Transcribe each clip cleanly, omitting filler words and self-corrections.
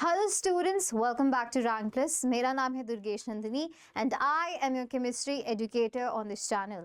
Hello students, welcome back to Rank Plus. मेरा नाम है Durgesh Nandini and I am your chemistry educator on this channel.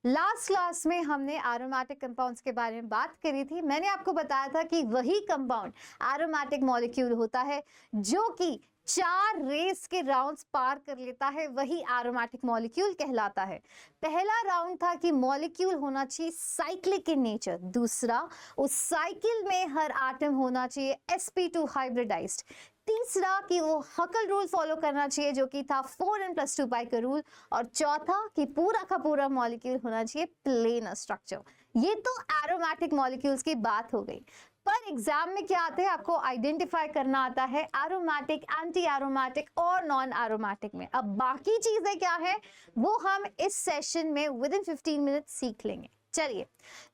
Last class में हमने aromatic compounds के बारे में बात करी थी। मैंने आपको बताया था कि वही कंपाउंड एरोमेटिक मॉलिक्यूल होता है जो कि 4 रेस के राउंड्स पार कर लेता है, वही एरोमेटिक मॉलिक्यूल कहलाता है। पहला राउंड था कि मॉलिक्यूल होना चाहिए साइक्लिक इन नेचर। दूसरा, उस साइकिल में हर एटम होना चाहिए sp2 हाइब्रिडाइज्ड। तीसरा कि वो हकल रूल फॉलो करना चाहिए जो कि था 4n+2 पाई का रूल। और चौथा कि पूरा का पूरा मॉलिक्यूल होना चाहिए प्लेनर स्ट्रक्चर। ये तो एरोमेटिक मॉलिक्यूल्स की बात हो गई। पर एग्जाम में क्या आता है, आपको आइडेंटिफाई करना आता है एरोमेटिक, एंटी एरोमेटिक और नॉन एरोमेटिक में। अब बाकी चीजें क्या है वो हम इस सेशन में विद इन 15 मिनट सीख लेंगे। चलिए,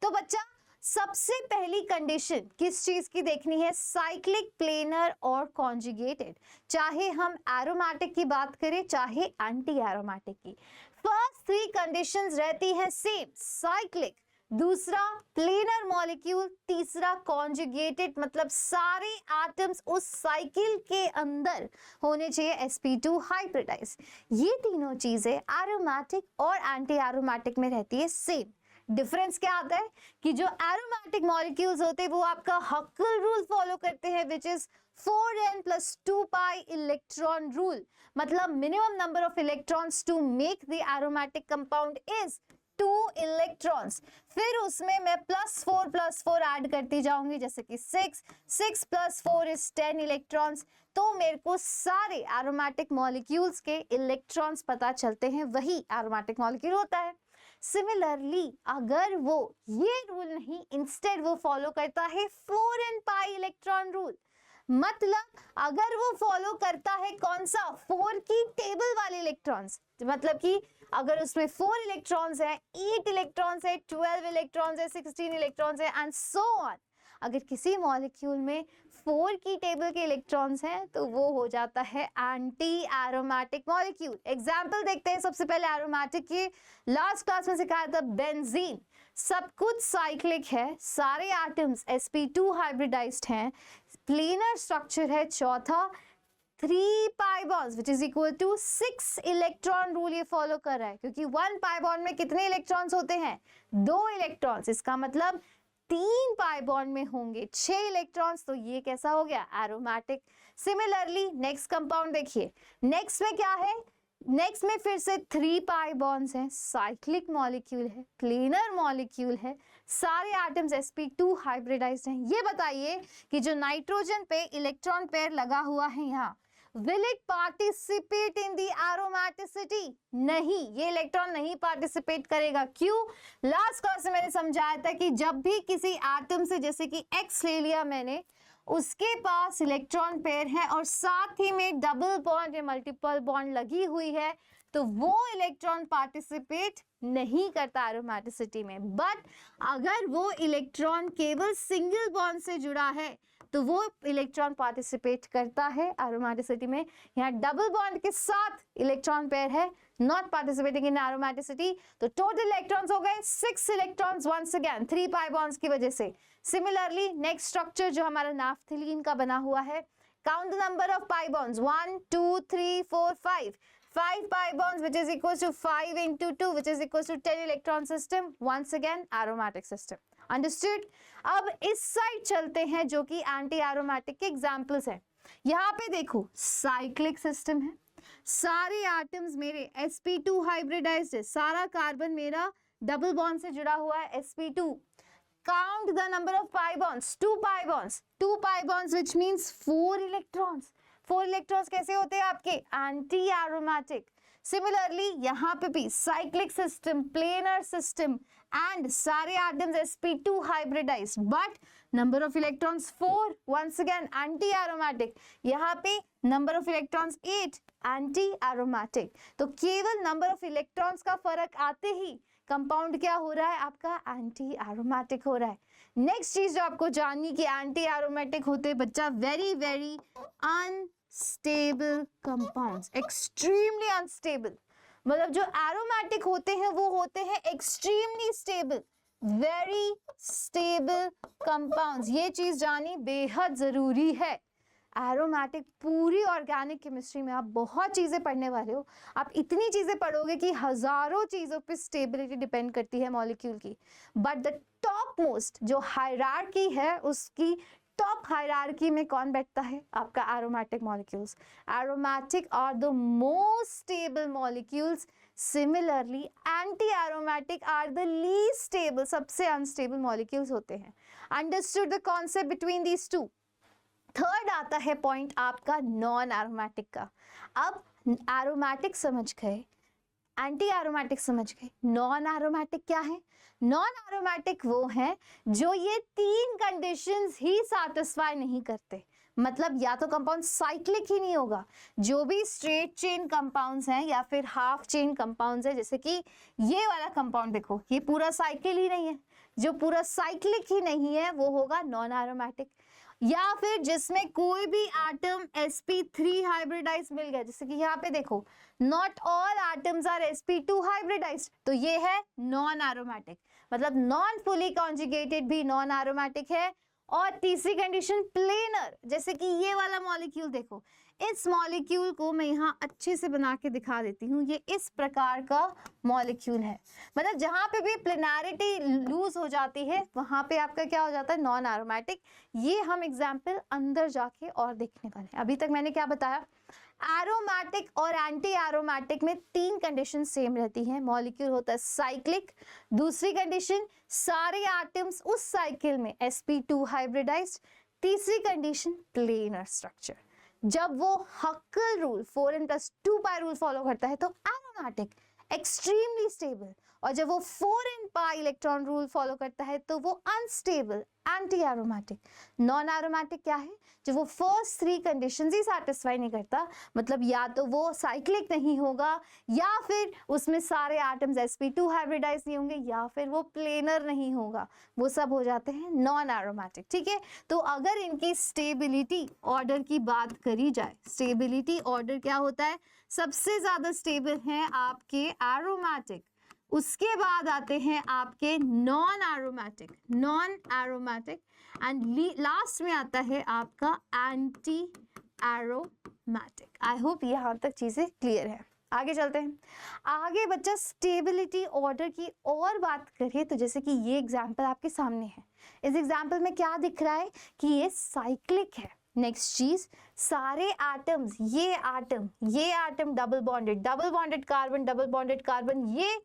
तो बच्चा सबसे पहली कंडीशन किस चीज की देखनी है? साइक्लिक, प्लेनर और कॉन्जुगेटेड। चाहे हम एरोमेटिक की बात करें चाहे एंटी एरोमेटिक की, फर्स्ट 3 कंडीशंस रहती हैं सेम। साइक्लिक, दूसरा प्लेनर मॉलिक्यूल, तीसरा कॉन्जुगेटेड, मतलब सारे एटम्स उस साइकिल के अंदर होने चाहिए sp2 हाइब्रिडाइज। ये तीनों चीजें एरोमेटिक और एंटी एरोमेटिक में रहती है सेम। डिफरेंस क्या आता है कि जो एरोमेटिक मॉलिक्यूल्स होते हैं वो आपका हक्केल रूल फॉलो करते हैं, which is 4n+2 pi electron rule. मतलब minimum number of electrons to make the aromatic compound is 2 electrons. फिर उसमें मैं +4 ऐड करती जाऊंगी, जैसे कि 6 + 4 इज 10 इलेक्ट्रॉन्स। तो मेरे को सारे एरोमेटिक मॉलिक्यूल्स के इलेक्ट्रॉन्स पता चलते हैं, वही एरोमेटिक मॉलिक्यूल होता है। सिमिलरली अगर वो ये रूल नहीं, इंस्टेड वो फॉलो करता है 4n पाई इलेक्ट्रॉन रूल। मतलब अगर वो फॉलो करता है कौन सा? 4 की टेबल वाले इलेक्ट्रॉन्स। मतलब कि अगर उसमें 4 इलेक्ट्रॉन्स है, 8 इलेक्ट्रॉन्स है, 12 इलेक्ट्रॉन्स है, 16 इलेक्ट्रॉन्स है एंड सो ऑन। अगर किसी मॉलिक्यूल में 4 की टेबल के इलेक्ट्रॉन्स हैं तो वो हो जाता है एंटी एरोमेटिक मॉलिक्यूल। एग्जाम्पल देखते हैं सबसे पहले एरोमेटिक की। लास्ट क्लास में सिखाया था बेंजीन। सब कुछ साइक्लिक है, सारे एटम्स sp2 हाइब्रिडाइज्ड हैं, प्लेनर स्ट्रक्चर है। चौथा 3 pi bonds which is equal to 6 electron rule ये फॉलो कर रहा है, क्योंकि 1 पाई बॉन्ड में कितने इलेक्ट्रॉन्स होते हैं? 2 इलेक्ट्रॉन्स। इसका मतलब 3 पाई बॉन्ड में होंगे 6 इलेक्ट्रॉन्स। तो ये कैसा हो गया? एरोमेटिक। सिमिलरली नेक्स्ट कंपाउंड देखिए, नेक्स्ट में क्या है? नेक्स्ट में फिर से 3 पाई बॉन्ड्स हैं, साइक्लिक मॉलिक्यूल है, प्लेनर मॉलिक्यूल है, सारे एटम्स sp2 हाइब्रिडाइज्ड हैं। ये बताइए कि जो नाइट्रोजन पे इलेक्ट्रॉन पेयर लगा हुआ है यहाँ, will it participate in the aromaticity? नहीं, ये इलेक्ट्रॉन नहीं पार्टिसिपेट करेगा। क्यों? लास्ट क्लास में मैंने समझाया था कि जब भी किसी एटम से, जैसे कि X ले लिया मैंने, उसके पास इलेक्ट्रॉन पेयर है और साथ ही में डबल बॉन्ड या मल्टीपल बॉन्ड लगी हुई है, तो वो इलेक्ट्रॉन पार्टिसिपेट नहीं करता एरोमेटिसिटी में। बट अगर वो इलेक्ट्रॉन केवल सिंगल बॉन्ड से जुड़ा है तो वो इलेक्ट्रॉन पार्टिसिपेट करता है एरोमेटिसिटी में। यहाँ डबल बॉन्ड के साथ इलेक्ट्रॉन पेयर है, नॉट पार्टिसिपेटिंग इन एरोमेटिसिटी। तो टोटल इलेक्ट्रॉन्स हो गए 6 electrons, once again 3 pi bonds की वजह से। सिमिलरली नेक्स्ट स्ट्रक्चर जो हमारा नाफ्थलीन का बना हुआ है, count the number of pi bonds, 1 2 3 4 5 pi bonds which is equals to 5 into 2 which is equals to 10 electron system. Once again aromatic system. Understood? अब इस साइड चलते हैं जो कि एंटी एरोमेटिक के एग्जांपल्स हैं। यहाँ पे देखो साइक्लिक सिस्टम है, सारे एटम्स मेरे sp2 हाइब्रिडाइज्ड है, सारा कार्बन मेरा डबल बॉन्ड से जुड़ा हुआ है sp2। Count the number of pi bonds, 2 pi bonds, 2 pi bonds which means 4 electrons। 4 electrons कैसे होते हैं आपके? Anti aromatic. सिमिलरली यहाँ पे भी cyclic system, planar system and सारे atoms sp2 hybridised, but number of electrons 4, once again anti aromatic. यहाँ पे number of electrons 8, anti aromatic. तो केवल नंबर ऑफ इलेक्ट्रॉन्स का फर्क आते ही कंपाउंड क्या हो रहा है आपका? एंटी एरोमेटिक हो रहा है। नेक्स्ट चीज जो आपको जाननी कि एंटी एरोमेटिक होते बच्चा very very unstable compounds, extremely unstable. मतलब जो एरोमेटिक होते हैं वो होते हैं extremely stable, very stable compounds. ये चीज जानी बेहद जरूरी है। एरोमेटिक पूरी ऑर्गेनिक केमिस्ट्री में आप बहुत चीज़ें पढ़ने वाले हो। आप इतनी चीज़ें पढ़ोगे कि हज़ारों चीज़ों पे स्टेबिलिटी डिपेंड करती है मॉलिक्यूल की, बट द टॉप मोस्ट जो हायरार्की है उसकी टॉप हायरार्की में कौन बैठता है? आपका aromatic molecules. Aromatic are the most stable molecules, similarly anti aromatic are the least stable, सबसे अनस्टेबल मॉलिक्यूल्स होते हैं। Understood the concept between these two. Third आता है पॉइंट आपका नॉन एरोमेटिक का। अब एरोमेटिक समझ गए, एंटी एरोमेटिक समझ गए, नॉन एरोमेटिक क्या है? नॉन एरोमेटिक वो हैं जो ये तीन कंडीशंस ही सैटिस्फाई नहीं करते। मतलब या तो कंपाउंड साइक्लिक ही नहीं होगा, जो भी स्ट्रेट चेन कंपाउंड्स हैं या फिर हाफ चेन कंपाउंड्स हैं, जैसे कि ये वाला कंपाउंड देखो, ये पूरा साइकिल ही नहीं है, जो पूरा साइक्लिक ही नहीं है वो होगा नॉन एरोमेटिक। या फिर जिसमें कोई भी एटम sp3 हाइब्रिडाइज मिल गया, जैसे कि यहाँ पे देखो not all atoms are sp2 hybridised, तो ये है नॉन एरोमेटिक। मतलब नॉन फुली कॉन्जुगेटेड भी नॉन एरोमेटिक है। और तीसरी कंडीशन प्लेनर, जैसे कि ये वाला मॉलिक्यूल देखो, इस मॉलिक्यूल को मैं यहाँ अच्छे से बना के दिखा देती हूँ, ये इस प्रकार का मॉलिक्यूल है। मतलब जहाँ पे भी प्लेनारिटी लूज हो जाती है वहाँ पे आपका क्या हो जाता है? Non aromatic. ये हम एग्जाम्पल अंदर जाके और देखने वाले हैं। अभी तक मैंने क्या बताया? एरोमेटिक और एंटी एरोमेटिक में तीन कंडीशन सेम रहती हैं। मॉलिक्यूल होता है साइक्लिक, दूसरी कंडीशन सारे एटम्स उस साइकिल में sp2 हाइब्रिडाइज्ड, तीसरी कंडीशन प्लेनर स्ट्रक्चर। जब वो हक्कल रूल 4n+2 रूल फॉलो करता है तो एरोमेटिक, एक्सट्रीमली स्टेबल। और जब वो 4n इलेक्ट्रॉन रूल फॉलो करता है तो वो unstable, anti aromatic. Non aromatic क्या है? जब वो फर्स्ट थ्री कंडीशंस ही सैटिस्फाई नहीं करता, मतलब या तो वो साइक्लिक नहीं होगा, या फिर उसमें सारे एटम्स sp2 हाइब्रिडाइज नहीं होंगे, या फिर वो प्लेनर नहीं होगा, वो सब हो जाते हैं नॉन एरोमेटिक। ठीक है, तो अगर इनकी स्टेबिलिटी ऑर्डर की बात करी जाए, स्टेबिलिटी ऑर्डर क्या होता है? सबसे ज्यादा स्टेबल हैं आपके एरोमेटिक, उसके बाद आते हैं आपके नॉन एरोमेटिक, एंड लास्ट में आता है आपका एंटी एरोमेटिक। आई होप यहाँ तक चीजें क्लियर है। आगे चलते हैं। आगे बच्चा स्टेबिलिटी ऑर्डर की और बात करें तो जैसे कि ये एग्जाम्पल आपके सामने है, इस एग्जाम्पल में क्या दिख रहा है कि ये साइक्लिक है। नेक्स्ट चीज, सारे एटम्स, ये atom double bonded carbon, double bonded carbon, ये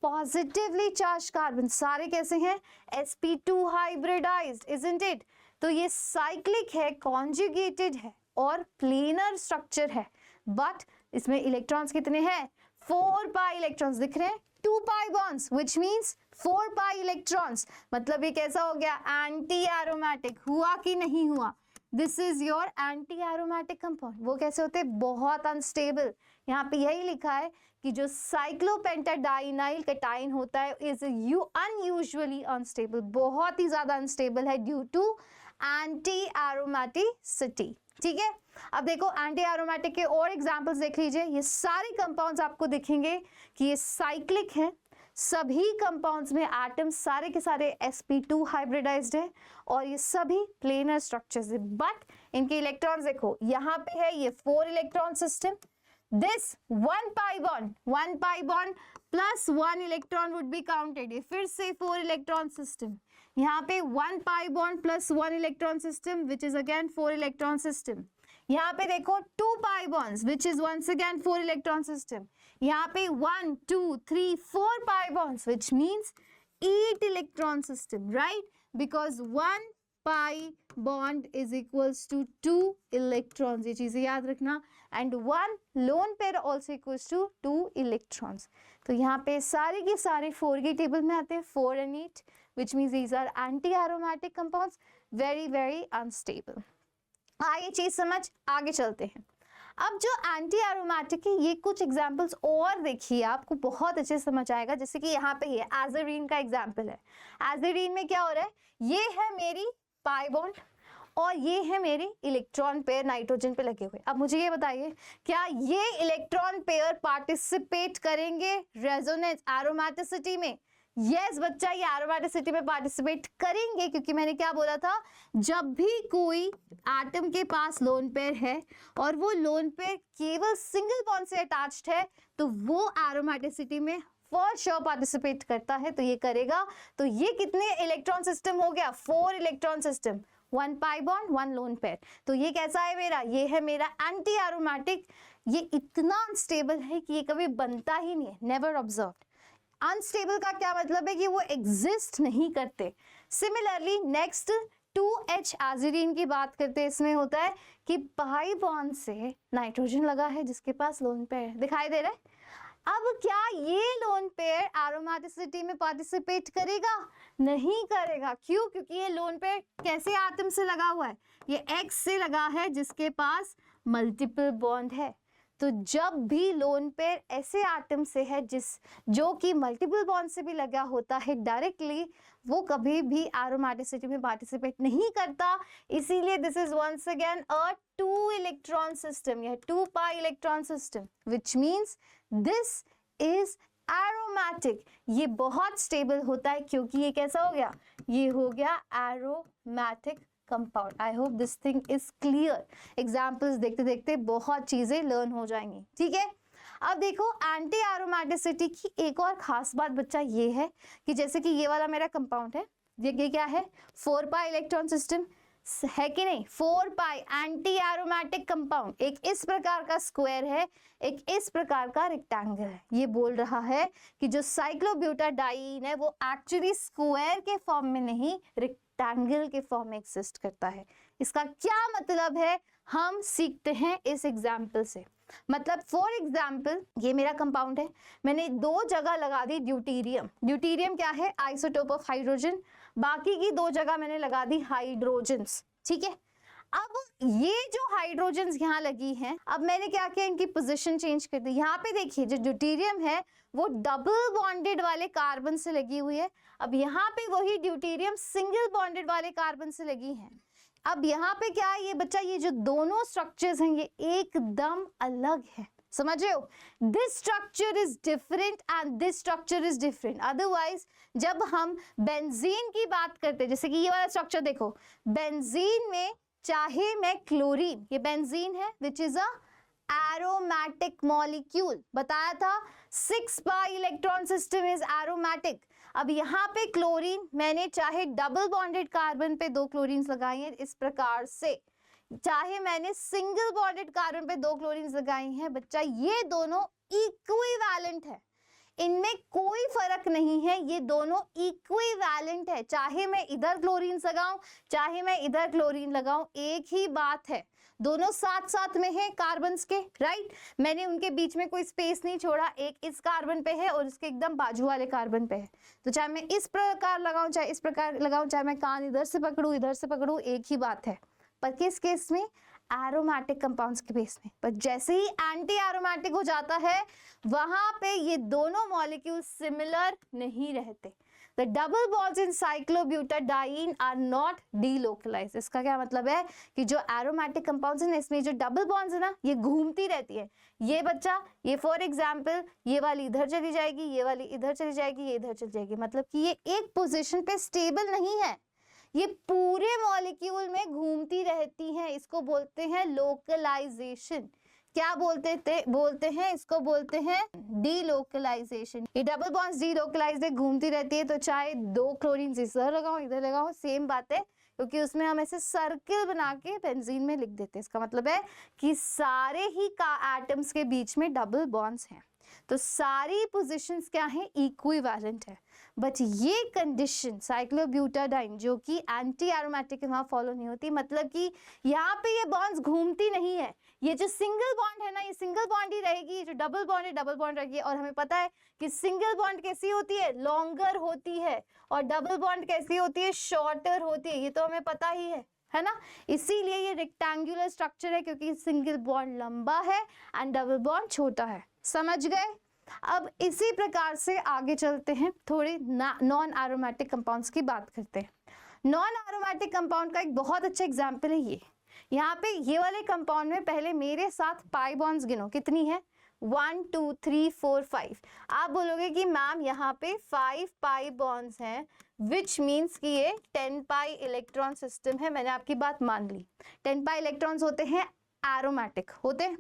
पॉजिटिवली चार्ज कार्बन, सारे कैसे हैं? sp2 hybridised, isn't it? तो ये साइक्लिक है, कॉन्जुगेटेड है और प्लेनर स्ट्रक्चर है। बट इसमें इलेक्ट्रॉन्स कितने हैं? 4 पाई इलेक्ट्रॉन्स दिख रहे हैं, 2 पाई bonds, which means 4 pi electrons. मतलब ये कैसा हो गया? Anti aromatic. हुआ कि नहीं हुआ? This is your anti aromatic compound. वो कैसे होते हैं? बहुत अनस्टेबल। यहाँ पे यही लिखा है कि जो साइक्लोपेंटाडाइनाइल कैटाइन होता है इज अनयूजुअली अनस्टेबल, बहुत ही ज्यादा अनस्टेबल है ड्यू टू एंटी एरोमेटिसिटी। ठीक है, अब देखो एंटी एरोमेटिक के और एग्जांपल्स देख लीजिए। ये सारे कंपाउंड्स आपको दिखेंगे कि ये साइक्लिक हैं, सभी कंपाउंड्स में एटम्स सारे के सारे sp2 हाइब्रिडाइज्ड है और ये सभी प्लेनर स्ट्रक्चर्स है। बट इनके इलेक्ट्रॉन्स देखो, यहाँ पे है ये 4 electron system, this 1 pi bond plus 1 electron would be counted. ये फिर से 4 इलेक्ट्रॉन सिस्टम, यहाँ पे 1 pi bond plus 1 electron system which is again 4 electron system. यहाँ पे देखो 2 pi bonds which is once again 4 electron system. यहाँ पे 1 2 3 4 pi bonds which means 8 electron system, right? Because 1 pi bond is equals to 2 electrons. ये चीजें याद रखना। And 1 lone pair also equals to 2 electrons. तो यहाँ पे सारे के सारे 4 के टेबल में आते हैं, 4 and 8, which means these are anti-aromatic compounds, very very unstable. ये चीज समझ, आगे चलते हैं। अब जो एंटी एरोमेटिक है ये कुछ एग्जांपल्स और देखिए, आपको बहुत अच्छे समझ आएगा। जैसे कि यहाँ पे ये एज़रीन का एग्जांपल है। एज़रीन में क्या हो रहा है? ये है मेरी पाई बॉन्ड और ये है मेरी इलेक्ट्रॉन पेयर नाइट्रोजन पे लगे हुए। अब मुझे ये बताइए, क्या ये इलेक्ट्रॉन पेयर पार्टिसिपेट करेंगे रेजोनेंस एरोमेटिसिटी में? यस बच्चा, ये एरोमेटिसिटी में पार्टिसिपेट करेंगे, क्योंकि मैंने क्या बोला था, जब भी कोई एटम के पास लोन पेयर है और वो लोन पेयर केवल सिंगल बॉन्ड से अटैच्ड है, तो वो एरोमेटिसिटी में फॉर श्योर पार्टिसिपेट करता है। तो ये करेगा। तो ये कितने इलेक्ट्रॉन सिस्टम हो गया, 4 electron system, 1 pi bond 1 lone pair. तो ये कैसा है मेरा, ये है मेरा एंटी एरोमेटिक। ये इतना अनस्टेबल है कि ये कभी बनता ही नहीं है, नेवर ऑब्जर्व्ड। अनस्टेबल का क्या मतलब है कि वो एग्जिस्ट नहीं करते। सिमिलरली नेक्स्ट 2H एजिडीन की बात करते हैं। इसमें होता है कि पाई बॉन्ड से नाइट्रोजन लगा है जिसके पास लोन पेयर दिखाई दे रहा है। अब क्या ये लोन पेयर एरोमेटिसिटी में पार्टिसिपेट करेगा? नहीं करेगा। क्यों? क्योंकि ये लोन पेयर कैसे एटम से लगा हुआ है, ये X से लगा है जिसके पास मल्टीपल बॉन्ड है। तो जब भी लोन पेयर ऐसे एटम से है जो कि मल्टीपल बॉन्ड से भी लगा होता है डायरेक्टली, वो कभी भी एरोमेटिसिटी में पार्टिसिपेट नहीं करता। इसीलिए this is once again a 2 electron system, यह 2 pi electron system, which means this is aromatic. ये बहुत स्टेबल होता है क्योंकि ये कैसा हो गया, ये हो गया aromatic compound. I hope this thing is clear. Examples देखते देखते बहुत चीजें लर्न हो जाएंगी, ठीक है। अब देखो एंटी एरोमेटिसिटी की एक और खास बात बच्चा ये है कि जैसे कि ये वाला मेरा कंपाउंड है, ये क्या है, 4 पाई इलेक्ट्रॉन सिस्टम है कि नहीं, 4 पाई एंटी एरोमेटिक कंपाउंड। एक इस प्रकार का स्क्वायर है, एक इस प्रकार का रेक्टेंगल है। ये बोल रहा है कि जो साइक्लोब्यूटाडाइन है वो एक्चुअली स्क्वायर के फॉर्म में नहीं, रेक्टेंगल के फॉर्म में एग्जिस्ट करता है। इसका क्या मतलब है, हम सीखते हैं इस एग्जाम्पल से। मतलब फॉर एग्जाम्पल ये मेरा कंपाउंड है, मैंने 2 जगह लगा दी ड्यूटीरियम। ड्यूटीरियम क्या है, आइसोटोप ऑफ हाइड्रोजन। बाकी की 2 जगह मैंने लगा दी हाइड्रोजन्स, ठीक है। अब ये जो हाइड्रोजन्स यहाँ लगी हैं, अब मैंने क्या किया, इनकी पोजीशन चेंज कर दी। यहाँ पे देखिए जो ड्यूटीरियम है वो डबल बॉन्डेड वाले कार्बन से लगी हुई है। अब यहाँ पे वही ड्यूटीरियम सिंगल बॉन्डेड वाले कार्बन से लगी है। अब यहाँ पे क्या है ये बच्चा, ये जो दोनों स्ट्रक्चर्स हैं ये एकदम अलग है, समझ रहे हो। This structure is different and this structure is different. Otherwise जब हम बेंजीन की बात करते हैं, जैसे कि ये वाला स्ट्रक्चर देखो, बेंजीन में चाहे मैं क्लोरीन, ये बेंजीन है which is a aromatic molecule, बताया था 6 pi electron system is aromatic. अब यहाँ पे क्लोरीन मैंने चाहे डबल बॉन्डेड कार्बन पे 2 क्लोरीन्स लगाई हैं इस प्रकार से, चाहे मैंने सिंगल बॉन्डेड कार्बन पे 2 क्लोरीन्स लगाई हैं बच्चा, ये दोनों इक्विवेलेंट है, इनमें कोई फर्क नहीं है, ये दोनों इक्विवेलेंट है। चाहे मैं इधर क्लोरीन लगाऊं चाहे मैं इधर क्लोरीन लगाऊं, एक ही बात है, दोनों साथ साथ में है कार्बन्स के, राइट। मैंने उनके बीच में कोई स्पेस नहीं छोड़ा, एक इस कार्बन पे है और इसके एकदम बाजू वाले कार्बन पे है। तो चाहे मैं इस प्रकार लगाऊं चाहे इस प्रकार लगाऊं, चाहे मैं कान इधर से पकड़ूं इधर से पकड़ूं, एक ही बात है। पर किस केस में, एरोमेटिक कंपाउंड्स के बेस में। पर जैसे ही एंटी एरोमेटिक हो जाता है वहां पे ये दोनों मॉलिक्यूल सिमिलर नहीं रहते। The double bonds in cyclobutadiene are not delocalized। इसका क्या मतलब है कि जो एरोमेटिक कंपाउंड्स हैं इसमें जो डबल बॉन्ड्स है ना ये घूमती रहती है। ये बच्चा, ये फॉर एग्जाम्पल ये वाली इधर चली जाएगी, ये वाली इधर चली जाएगी, ये इधर चली जाएगी, मतलब कि ये एक पोजीशन पे स्टेबल नहीं है, ये पूरे मॉलिक्यूल में घूमती रहती हैं। इसको बोलते हैं लोकलाइजेशन। क्या बोलते हैं इसको बोलते हैं डीलोकलाइजेशन। ये डबल बॉन्ड्स डीलोकलाइज्ड है, घूमती रहती है। तो चाहे 2 क्लोरीन इधर लगाओ सेम बात है, क्योंकि उसमें हम ऐसे सर्कल बना के बेंजीन में लिख देते हैं। इसका मतलब है कि सारे ही का एटम्स के बीच में डबल बॉन्ड्स हैं, तो सारी पोजीशंस क्या है, इक्विवेलेंट है। बट ये कंडीशन साइक्लोब्यूटाडाइन जो कि एंटी एरोमेटिक वहां फॉलो नहीं होती, मतलब कि यहाँ पे ये बॉन्ड्स घूमती नहीं है। ये जो सिंगल बॉन्ड है ना ये सिंगल बॉन्ड ही रहेगी, जो डबल बॉन्ड है डबल बॉन्ड रहेगी। और हमें पता है कि सिंगल बॉन्ड कैसी होती है, लॉन्गर होती है, और डबल बॉन्ड कैसी होती है, शॉर्टर होती है। ये तो हमें पता ही है ना। इसीलिए ये रेक्टेंगुलर स्ट्रक्चर है क्योंकि सिंगल बॉन्ड लंबा है एंड डबल बॉन्ड छोटा है। समझ गए। अब इसी प्रकार से आगे चलते हैं, थोड़ी नॉन एरोमेटिक कंपाउंड्स की बात करते हैं। नॉन एरोमेटिक कंपाउंड का एक बहुत अच्छा एग्जाम्पल है ये। यहाँ पे ये वाले कंपाउंड में पहले मेरे साथ पाई बॉन्ड्स गिनो, कितनी है, 1 2 3 4 5। आप बोलोगे कि मैम यहाँ पे 5 पाई बॉन्ड्स हैं, विच मीन्स कि ये 10 पाई इलेक्ट्रॉन सिस्टम है। मैंने आपकी बात मान ली, 10 पाई इलेक्ट्रॉन्स होते हैं एरोमेटिक होते हैं,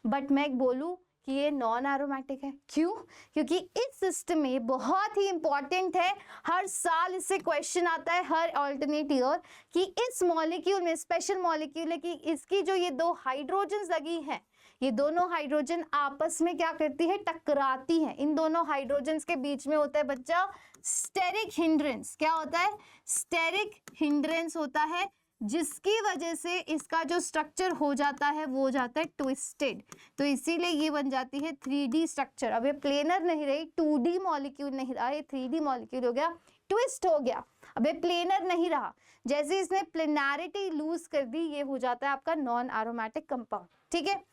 बट मैं बोलूँ कि ये नॉन एरोमेटिक है। क्यों? क्योंकि इस सिस्टम में बहुत ही इंपॉर्टेंट है, हर साल इससे क्वेश्चन आता है हर ऑल्टरनेट ईयर, कि इस मॉलिक्यूल में स्पेशल मॉलिक्यूल है कि इसकी जो ये दो हाइड्रोजन्स लगी हैं, ये दोनों हाइड्रोजन आपस में क्या करती है, टकराती हैं। इन दोनों हाइड्रोजन्स के बीच में होता है बच्चा स्टेरिक हिंड्रेंस। क्या होता है? स्टेरिक हिंड्रेंस होता है, जिसकी वजह से इसका जो स्ट्रक्चर हो जाता है वो हो जाता है ट्विस्टेड। तो इसीलिए ये बन जाती है 3D स्ट्रक्चर। अब ये प्लेनर नहीं रही, 2D मॉलिक्यूल नहीं रहा, ये 3D मॉलिक्यूल हो गया, ट्विस्ट हो गया। अब ये प्लेनर नहीं रहा, जैसे इसने प्लेनैरिटी लूज कर दी, ये हो जाता है आपका नॉन एरोमेटिक कंपाउंड। ठीक है,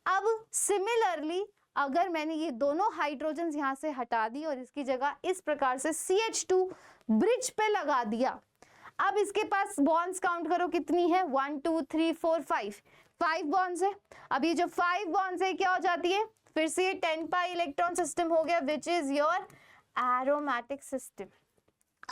अब सिमिलरली अगर मैंने ये दोनों हाइड्रोजन यहाँ से हटा दी और इसकी जगह इस प्रकार से CH2 ब्रिज पे लगा दिया, अब इसके पास बॉन्ड्स काउंट करो कितनी है, 1 2 3 4 5 बॉन्ड्स है। अब ये जो 5 बॉन्ड्स है क्या हो जाती है, फिर से ये 10 पाई इलेक्ट्रॉन सिस्टम हो गया, which is your aromatic system.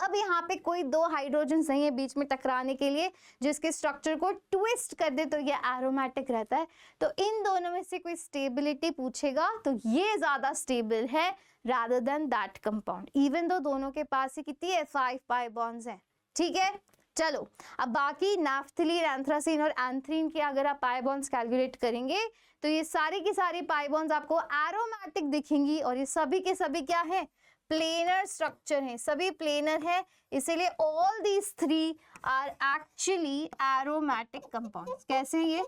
अब यहाँ पे कोई दो हाइड्रोजन नहीं है बीच में टकराने के लिए जिसके स्ट्रक्चर को ट्विस्ट कर दे, तो ये एरोमेटिक रहता है। तो इन दोनों में से कोई स्टेबिलिटी पूछेगा तो ये ज्यादा स्टेबल है rather than that compound, even though दोनों के पास ही कितनी है, 5 पाई बॉन्ड्स हैं। ठीक है, चलो अब बाकी नाफ्थलीन, एंथ्रासीन और एंथ्रीन के अगर आप पाई बॉन्ड्स कैलकुलेट करेंगे तो ये सारी की सारी पाई बॉन्ड्स आपको एरोमेटिक दिखेंगी, और ये सभी के सभी क्या है, प्लेनर स्ट्रक्चर है, सभी प्लेनर है, इसीलिए all these 3 are actually aromatic compounds. कैसे हैं ये,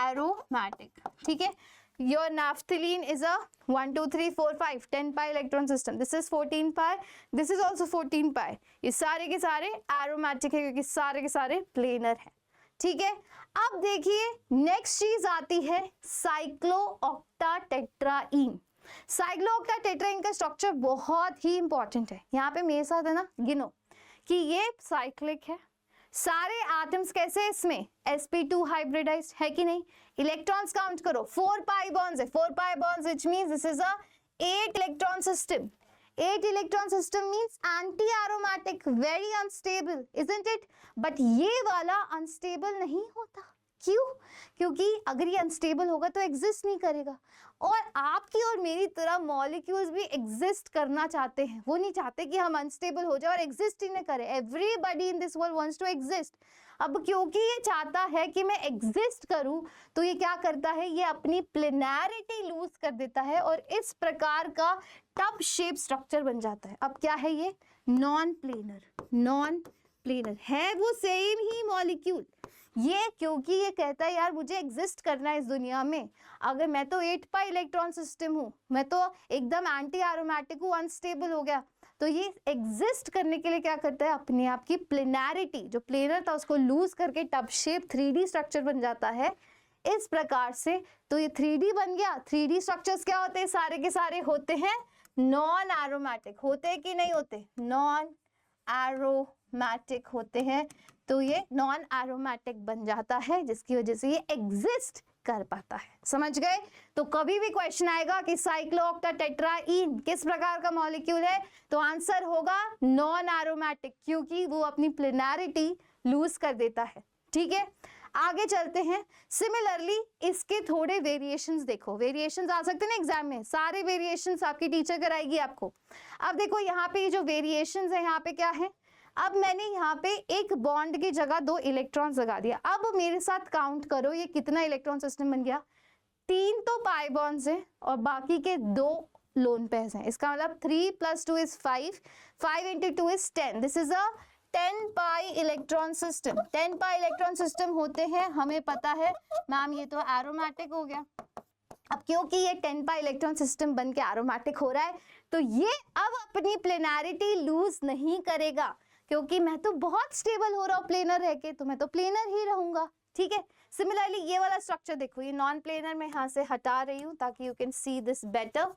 एरोमेटिक। ठीक है, your naphthalene is a 1 2 3 4 5 10 pi electron system, this is 14 pi, this is also 14 pi। ये सारे के सारे एरोमेटिक है क्योंकि सारे के सारे प्लेनर हैं। ठीक है, अब देखिए नेक्स्ट चीज आती है साइक्लोऑक्टाटेट्राईन। साइक्लोऑक्टाटेट्राईन का स्ट्रक्चर बहुत ही इंपॉर्टेंट है। यहाँ पे मेरे साथ है ना, गिनो कि ये साइक्लिक है, सारे एटम्स कैसे हैं इसमें, sp2 हाइब्रिडाइज्ड है कि नहीं, इलेक्ट्रॉन्स काउंट करो, 4 पाई बॉन्ड्स है, 4 पाई bonds which means this is a 8 electron system. 8 electron system means anti aromatic, very unstable, isn't it? But ये वाला अनस्टेबल नहीं होता। क्यों? क्योंकि अगर ये अनस्टेबल होगा तो एग्जिस्ट नहीं करेगा, और आपकी और मेरी तरह मॉलिक्यूल्स भी एग्जिस्ट करना चाहते हैं, वो नहीं चाहते कि हम अनस्टेबल हो जाए और एग्जिस्ट ही न करें। Everybody in this world wants to exist. अब क्योंकि ये चाहता है कि मैं एग्जिस्ट करूं, तो ये क्या करता है, ये अपनी प्लेनैरिटी लूज कर देता है और इस प्रकार का टब शेप स्ट्रक्चर बन जाता है। अब क्या है ये, नॉन प्लेनर। नॉन प्लेनर है वो सेम ही मॉलिक्यूल, ये क्योंकि ये कहता है यार मुझे एग्जिस्ट करना है इस दुनिया में, अगर मैं तो 8 पाई इलेक्ट्रॉन सिस्टम हूँ, मैं तो एकदम एंटी एरोमेटिक हूँ, अनस्टेबल हो गया, तो ये एग्जिस्ट करने के लिए क्या करता है, अपने आप की प्लेनैरिटी, जो प्लेनर था उसको लूज करके टब शेप 3D स्ट्रक्चर बन जाता है इस प्रकार से। तो ये 3D बन गया। 3D स्ट्रक्चर्स क्या होते हैं, सारे के सारे होते हैं नॉन एरोमेटिक। होते हैं कि नहीं होते, नॉन एरोमेटिक होते हैं, तो ये नॉन एरोमेटिक बन जाता है जिसकी वजह से ये एग्जिस्ट कर पाता है। समझ गए? तो कभी भी क्वेश्चन आएगा कि साइक्लोऑक्टाटेट्राईन किस प्रकार का मॉलिक्यूल है, तो आंसर होगा नॉन एरोमेटिक, क्योंकि वो अपनी प्लेनैरिटी लूज कर देता है। ठीक है, आगे चलते हैं। सिमिलरली इसके थोड़े वेरिएशंस देखो, वेरिएशंस आ सकते हैं ना एग्जाम में, सारे वेरिएशंस आपकी टीचर कराएगी आपको। अब देखो यहाँ पे जो वेरिएशंस है, यहाँ पे क्या है, अब मैंने यहाँ पे एक बॉन्ड की जगह 2 इलेक्ट्रॉन्स लगा दिया। अब मेरे साथ काउंट करो ये कितना इलेक्ट्रॉन सिस्टम बन गया, 3 तो पाई बॉन्ड्स हैं और बाकी के 2 लोन पेयर्स हैं। इसका मतलब 3 + 2 = 5, 5 × 2 = 10। This is a 10 pi electron system. 10 pi electron system होते हैं, हमें पता है मैम ये तो एरोमेटिक हो गया। अब क्योंकि ये 10 पाई इलेक्ट्रॉन सिस्टम बन के एरोमेटिक हो रहा है, तो ये अब अपनी प्लेनैरिटी लूज नहीं करेगा, क्योंकि मैं तो बहुत स्टेबल हो रहा हूँ प्लेनर रह के, तो मैं तो प्लेनर ही रहूंगा। ठीक है, सिमिलरली ये वाला स्ट्रक्चर देखो, ये नॉन प्लेनर मैं यहाँ से हटा रही हूँ ताकि you can see this better.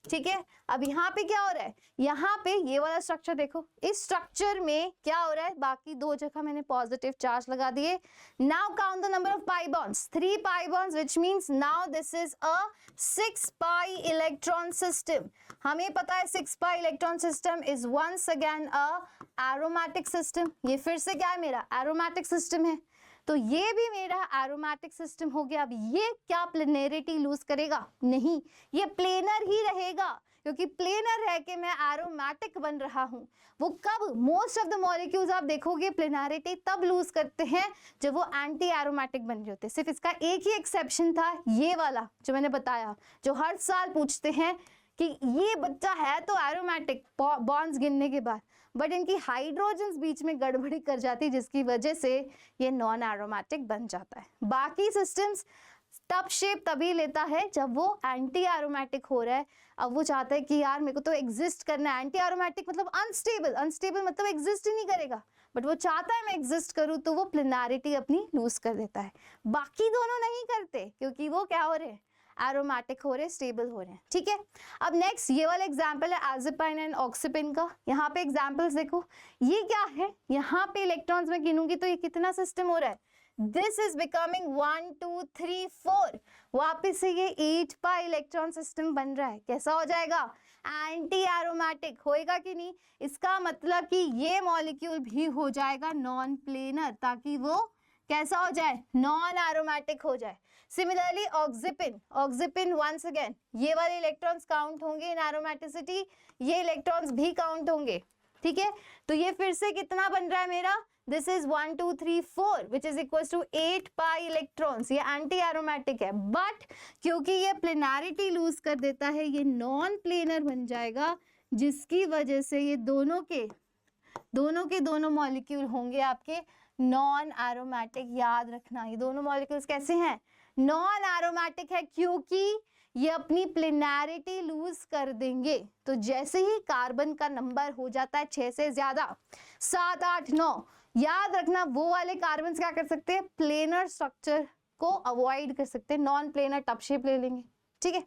ठीक है। अब यहाँ पे क्या हो रहा है, यहाँ पे ये वाला स्ट्रक्चर देखो, इस स्ट्रक्चर में क्या हो रहा है, बाकी दो जगह मैंने पॉजिटिव चार्ज लगा दिए। Now count the number of pi bonds, 3 pi bonds, which means now this is a 6 pi electron system. हमें पता है 6 pi electron system is once again a aromatic system. ये फिर से क्या है, मेरा एरोमेटिक सिस्टम है, तो ये भी मेरा एरोमेटिक सिस्टम हो गया। अब ये क्या प्लेनरिटी लूज करेगा? नहीं, ये प्लेनर ही रहेगा, क्योंकि प्लेनर रह के मैं एरोमेटिक बन रहा हूँ। वो कब? मोस्ट ऑफ द मॉलिक्यूल्स आप देखोगे प्लेनरिटी तब लूज करते हैं जब वो एंटी एरोमेटिक बन रहे होते हैं। सिर्फ इसका एक ही एक्सेप्शन था, ये वाला जो मैंने बताया, जो हर साल पूछते हैं कि ये बच्चा है तो एरोमेटिक बॉन्ड्स गिनने के बाद, बट इनकी हाइड्रोजन्स बीच में गड़बड़ी कर जाती है, जिसकी वजह से ये नॉन एरोमेटिक बन जाता है। बाकी सिस्टम्स तब शेप तभी लेता है जब वो एंटी एरोमेटिक हो रहा है। अब वो चाहता है कि यार मेरे को तो एग्जिस्ट करना है, एंटी एरोमेटिक मतलब अनस्टेबल, अनस्टेबल मतलब एग्जिस्ट ही नहीं करेगा, बट वो चाहता है मैं एग्जिस्ट करूँ, तो वो प्लेनरिटी अपनी लूज कर देता है। बाकी दोनों नहीं करते, क्योंकि वो क्या हो रहे हैं, एरोमेटिक हो रहे, स्टेबल हो रहे हैं। ठीक है, अब नेक्स्ट ये वाला एग्जांपल है एज़िपाइन एंड ऑक्सीपिन का। यहाँ पे एग्जांपल्स देखो, ये क्या है, यहाँ पे इलेक्ट्रॉन्स में गिनूंगी तो ये कितना सिस्टम हो रहा है, दिस इज बिकमिंग 1 2 3 4, वापिस से ये 8 पाई इलेक्ट्रॉन सिस्टम बन रहा है। कैसा हो जाएगा? एंटी एरोमेटिक होएगा कि नहीं? इसका मतलब कि ये मॉलिक्यूल भी हो जाएगा नॉन प्लेनर, ताकि वो कैसा हो जाए, नॉन एरोमेटिक हो जाए। सिमिलरली ऑक्सीपिन, ऑक्सीपिन वंस अगेन ये वाले इलेक्ट्रॉन्स काउंट होंगे इन एरोमेटिसिटी, ये इलेक्ट्रॉन्स भी काउंट होंगे। ठीक है, तो ये फिर से कितना बन रहा है मेरा, this is 1 2 3 4 which is equal to 8 pi electrons. ये एंटी एरोमेटिक है, बट क्योंकि ये प्लेनरिटी लूज कर देता है, ये नॉन प्लेनर बन जाएगा, जिसकी वजह से ये दोनों के दोनों मॉलिक्यूल होंगे आपके नॉन एरोमेटिक। याद रखना, ये दोनों मॉलिक्यूल्स कैसे हैं, नॉन एरोमेटिक है, क्योंकि ये अपनी प्लेनरिटी लूज कर देंगे। तो जैसे ही कार्बन का नंबर हो जाता है 6 से ज्यादा, 7 8 9, याद रखना वो वाले कार्बन क्या कर सकते हैं, प्लेनर स्ट्रक्चर को अवॉइड कर सकते हैं, नॉन प्लेनर टप शेप ले लेंगे। ठीक है,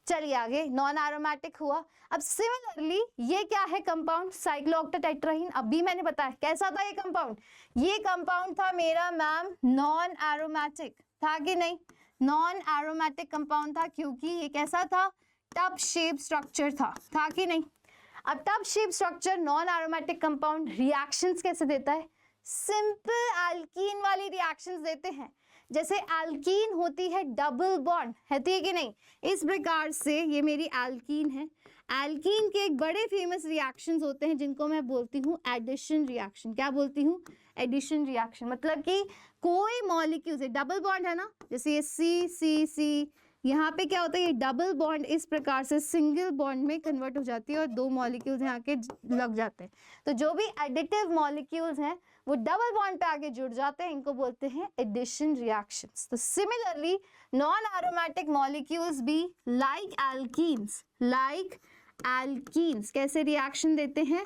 चलिए आगे, नॉन एरोमेटिक हुआ। अब सिमिलरली ये क्या है, कंपाउंड साइक्लोऑक्टेट्राहीन। अभी मैंने बताया कैसा था ये कंपाउंड, ये कंपाउंड था मेरा मैम नॉन एरोमेटिक, था कि नहीं? नॉन एरोमेटिक कंपाउंड था, क्योंकि ये कैसा था, टब शेप स्ट्रक्चर था कि नहीं? अब tub shape structure non aromatic compound reactions कैसे देता है, सिंपल एल्कीन वाली रिएक्शंस देते हैं। जैसे एल्कीन होती है डबल बॉन्ड, होती है कि नहीं? इस प्रकार से ये मेरी एल्कीन है। एल्कीन के एक बड़े फेमस रिएक्शंस होते हैं जिनको मैं बोलती हूँ एडिशन रिएक्शन। क्या बोलती हूँ? Addition reaction. मतलब कि कोई मॉलिक्यूल से डबल बॉन्ड है ना, जैसे ये सी सी सी, यहाँ पे क्या होता है, ये डबल बॉन्ड इस प्रकार से सिंगल बॉन्ड में कन्वर्ट हो जाती है और दो मॉलिक्यूल्स यहाँ के लग जाते हैं। तो जो भी एडिटिव मॉलिक्यूल्स हैं वो डबल बॉन्ड पे आगे जुड़ जाते हैं, इनको बोलते हैं एडिशन रिएक्शंस। तो सिमिलरली नॉन एरोमेटिक मॉलिक्यूल्स भी लाइक एल्कीन्स कैसे रिएक्शन देते हैं,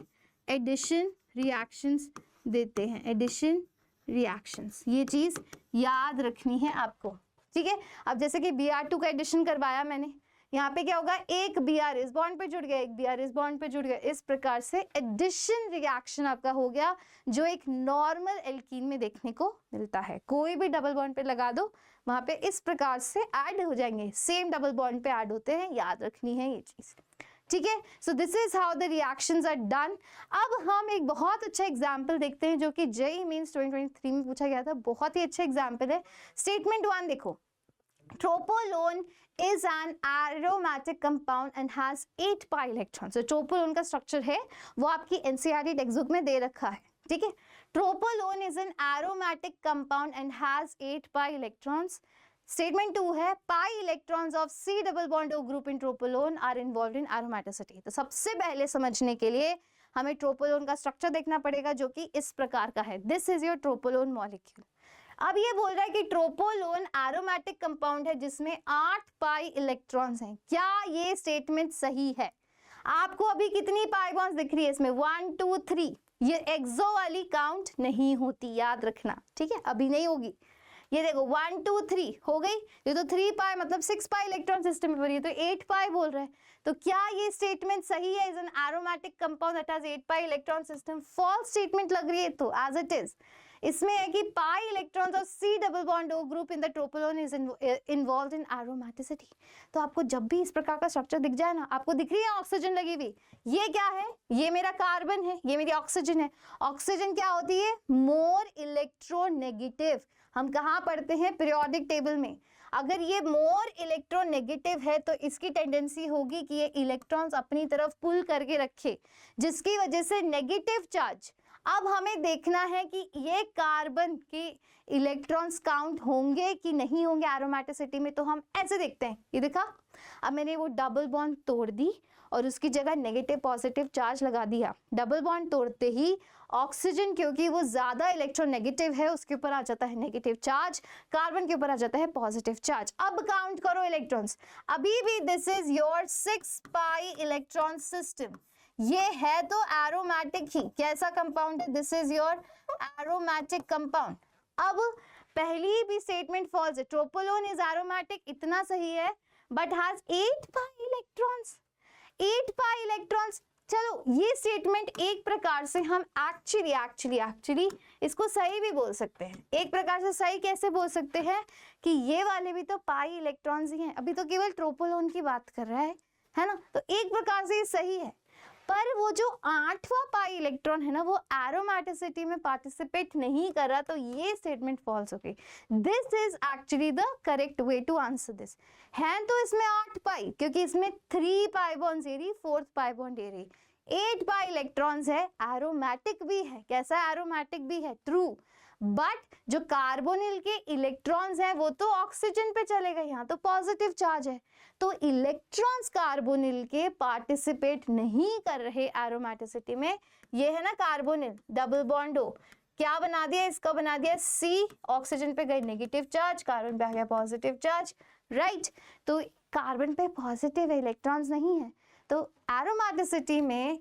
एडिशन रिएक्शंस देते हैं, एडिशन रिएक्शंस। ये चीज याद रखनी है आपको। ठीक है, अब जैसे कि Br2 का एडिशन करवाया मैंने, यहाँ पे क्या होगा, एक Br इस बॉन्ड पे जुड़ गया, एक Br इस बॉन्ड पे जुड़ गया, इस प्रकार से एडिशन रिएक्शन आपका हो गया, जो एक नॉर्मल एल्कीन में देखने को मिलता है। कोई भी डबल बॉन्ड पे लगा दो, वहां पे इस प्रकार से ऐड हो जाएंगे, सेम डबल बॉन्ड पे ऐड होते हैं, याद रखनी है ये चीज। ठीक है, so this is how the reactions are done. अब हम एक बहुत अच्छा एग्जाम्पल देखते हैं जो कि जेईई मेंस 2023 में पूछा गया था, बहुत ही अच्छा एग्जाम्पल है। स्टेटमेंट 1 देखो, ट्रोपोलोन is an aromatic compound and has 8 pi electrons। तो ट्रोपोलोन का स्ट्रक्चर है वो आपकी एनसीईआरटी टेक्स्ट बुक में दे रखा है। ठीक है, ट्रोपोलोन is an aromatic compound and has 8 pi electrons। Statement 2 है, pi electrons of C double bond O group in tropolone are involved in aromaticity। तो सबसे पहले समझने के लिए हमें ट्रोपोलोन का स्ट्रक्चर देखना पड़ेगा, जो कि इस प्रकार का है। This is your tropolone molecule. अब ये बोल रहा है कि ट्रोपोलोन एरोमेटिक कंपाउंड है जिसमें 8 पाई इलेक्ट्रॉन्स हैं। क्या ये स्टेटमेंट सही है? आपको अभी कितनी पाई बॉन्ड्स दिख रही है इसमें? 1 2 3। ये एक्सो वाली काउंट नहीं होती, याद रखना। ठीक है, अभी नहीं होगी। ये देखो 1 2 3 हो गई, ये तो 3 पाई मतलब 6 पाई इलेक्ट्रॉन सिस्टम में भरी है, तो 8 पाई बोल रहे हैं। तो क्या ये स्टेटमेंट सही है? Is an aromatic compound that has 8 pi electron system. False statement लग रही है तो एज इट इज। इसमें है कि pi electrons of C double bond O group in the tropolone is involved in aromaticity. तो आपको जब भी इस प्रकार का स्ट्रक्चर दिख जाए ना, आपको दिख रही है ऑक्सीजन लगी हुई, ये क्या है? ये मेरा कार्बन है, ये मेरी ऑक्सीजन है। ऑक्सीजन क्या होती है? More electronegative. हम कहाँ पढ़ते हैं? पीरियोडिक टेबल में। अगर ये मोर इलेक्ट्रोनेगेटिव है तो इसकी टेंडेंसी होगी कि ये इलेक्ट्रॉन्स अपनी तरफ पुल करके रखे, जिसकी वजह से नेगेटिव चार्ज। अब हमें देखना है कि ये कार्बन के इलेक्ट्रॉन्स काउंट होंगे कि नहीं होंगे एरोमेटिसिटी में। तो हम ऐसे देखते हैं, ये देखा, अब मैंने वो डबल बॉन्ड तोड़ दी और उसकी जगह नेगेटिव पॉजिटिव चार्ज लगा दिया। डबल बॉन्ड तोड़ते ही ऑक्सीजन, क्योंकि वो ज्यादा इलेक्ट्रोनेगेटिव है, उसके ऊपर आ जाता है नेगेटिव चार्ज, कार्बन के ऊपर आ जाता है पॉजिटिव चार्ज। अब काउंट करो इलेक्ट्रॉन्स। अभी भी this is your 6 pi electron system. ये है तो एरोमेटिक ही। कैसा compound? This is your aromatic compound. अब पहली भी स्टेटमेंट फॉल्स है, ट्रोपोलोन इज एरोमेटिक, इतना सही है, but has 8 pi electrons. 8 pi electrons. चलो ये स्टेटमेंट एक प्रकार से हम एक्चुअली इसको सही भी बोल सकते हैं। एक प्रकार से सही कैसे बोल सकते हैं कि ये वाले भी तो पाई इलेक्ट्रॉन्स ही हैं। अभी तो केवल ट्रोपोलोन की बात कर रहा है ना, तो एक प्रकार से ये सही है। पर वो जो 8वां पाई इलेक्ट्रॉन है ना, वो एरोमेटिसिटी में पार्टिसिपेट नहीं कर रहा, तो ये स्टेटमेंट फॉल्स हो गई। This is actually the correct way to answer this. है तो इसमें 8 पाई, क्योंकि इसमें 3 पाई बॉन्ड ए रही, 4th पाई बॉन्ड ए रही। 8 पाई इलेक्ट्रॉन्स है, एरोमेटिक भी है। कैसा? एरोमेटिक भी है, ट्रू। बट जो कार्बोनिल के इलेक्ट्रॉन्स हैं वो तो ऑक्सीजन पे चले गए, यहाँ तो पॉजिटिव चार्ज है, तो इलेक्ट्रॉन्स कार्बोनिल के पार्टिसिपेट नहीं कर रहे एरोमेटिसिटी में। ये है ना कार्बोनिल, डबल बॉन्ड O, क्या बना दिया? इसका बना दिया C, ऑक्सीजन पे गए नेगेटिव चार्ज, कार्बन पे आ गया पॉजिटिव चार्ज, राइट। तो कार्बन पे पॉजिटिव है, इलेक्ट्रॉन्स नहीं है, तो एरोमेटिसिटी में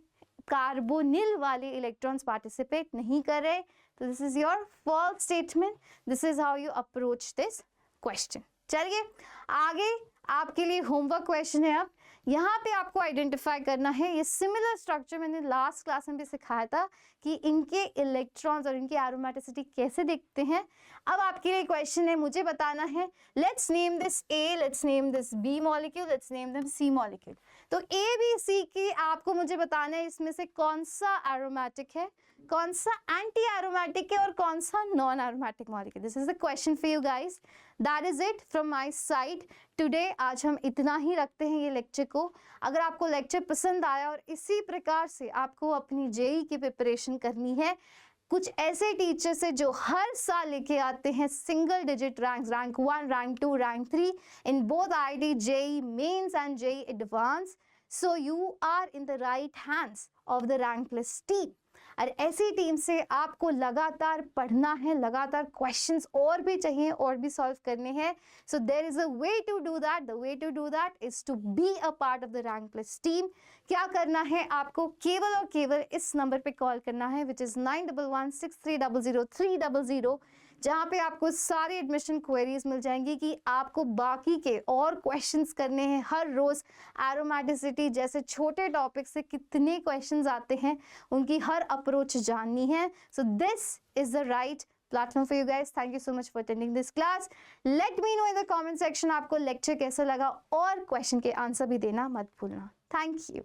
कार्बोनिल वाले इलेक्ट्रॉन्स पार्टिसिपेट नहीं कर रहे। तो this is your false statement. This is how you approach this question. चलिए आगे आपके लिए होमवर्क क्वेश्चन है। अब यहाँ पे आपको आइडेंटिफाई करना है, ये सिमिलर स्ट्रक्चर मैंने लास्ट क्लास में भी सिखाया था कि इनके इलेक्ट्रॉन्स और इनकी एरोमेटिसिटी कैसे दिखते हैं। अब आपके लिए क्वेश्चन है, मुझे बताना है, let's name this A, let's name this B molecule, let's name this C molecule. तो A, B, C की आपको मुझे बताना है इसमें से कौन सा एरोमेटिक है, कौन सा एंटी एरोमेटिक है और कौन सा non aromatic molecule. This is the question for you guys. That is it from my side today. आज हम इतना ही रखते हैं ये लेक्चर को। अगर आपको लेक्चर पसंद आया और इसी प्रकार से आपको अपनी JEE की प्रिपरेशन करनी है, कुछ ऐसे टीचर्स है जो हर साल लेके आते हैं single digit ranks, rank 1, rank 2, rank 3 in both IIT, JEE mains and JEE advance. So you are in the right hands of the rankless team. और ऐसी टीम से आपको लगातार पढ़ना है, लगातार क्वेश्चंस और भी चाहिए और भी सॉल्व करने हैं। So there is a way to do that. The way to do that is to be a part of the rankless team. क्या करना है आपको? केवल और केवल इस नंबर पे कॉल करना है, विच इज 9116300300, जहाँ पे आपको सारी एडमिशन क्वेरीज मिल जाएंगी कि आपको बाकी के और क्वेश्चंस करने हैं। हर रोज एरोमेटिसिटी जैसे छोटे टॉपिक से कितने क्वेश्चंस आते हैं, उनकी हर अप्रोच जाननी है। So this is the right platform for you guys. Thank you so much for attending this class. Let me know in the comment section आपको लेक्चर कैसा लगा और क्वेश्चन के आंसर भी देना मत भूलना। Thank you.